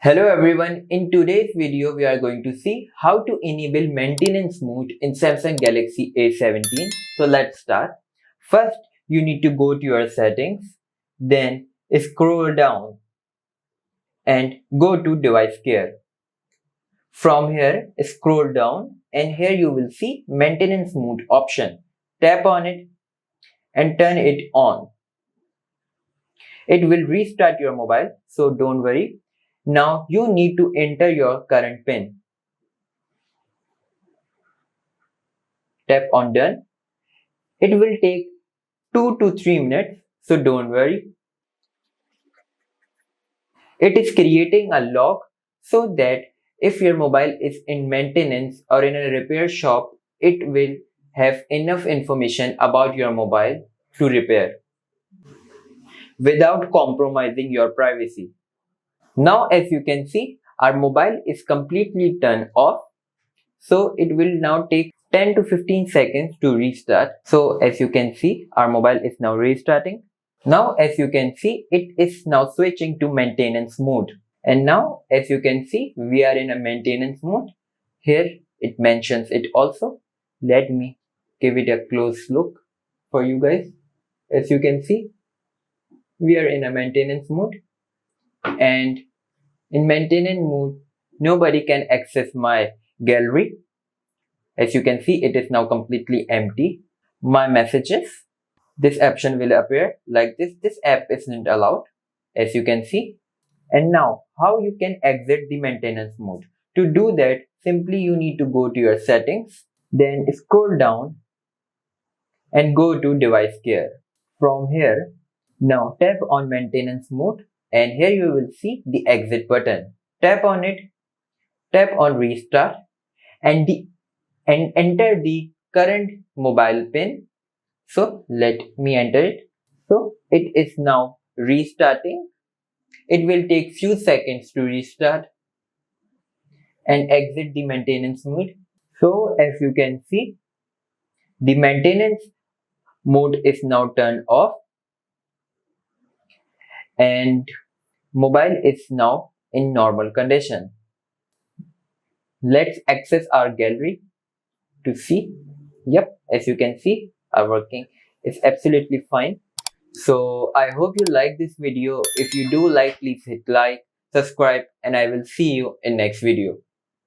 Hello everyone, in today's video we are going to see how to enable maintenance mode in Samsung Galaxy A17. So let's start. First you need to go to your settings, then scroll down and go to device care. From here scroll down and here you will see maintenance mode option. Tap on it and turn it on. It will restart your mobile, so don't worry. Now you need to enter your current PIN. Tap on done. It will take 2 to 3 minutes, so don't worry. It is creating a lock so that if your mobile is in maintenance or in a repair shop, it will have enough information about your mobile to repair without compromising your privacy. Now as you can see, our mobile is completely turned off, so it will now take 10 to 15 seconds to restart. So as you can see, our mobile is now restarting. Now as you can see, it is now switching to maintenance mode. And now as you can see, we are in a maintenance mode. Here it mentions it also. Let me give it a close look for you guys. As you can see, we are in a maintenance mode. And in maintenance mode, nobody can access my gallery. As you can see, it is now completely empty. My messages, this option will appear like this. This app isn't allowed, as you can see. And now, how you can exit the maintenance mode? To do that, simply you need to go to your settings, then scroll down and go to device care. From here, now tap on maintenance mode and here you will see the exit button. Tap on it, tap on restart and enter the current mobile PIN. So let me enter it. So it is now restarting. It will take few seconds to restart and exit the maintenance mode. So as you can see, the maintenance mode is now turned off and mobile is now in normal condition. Let's access our gallery to see. Yep, as you can see, our working is absolutely fine. So I hope you like this video. If you do like, please hit like, subscribe, and I will see you in next video.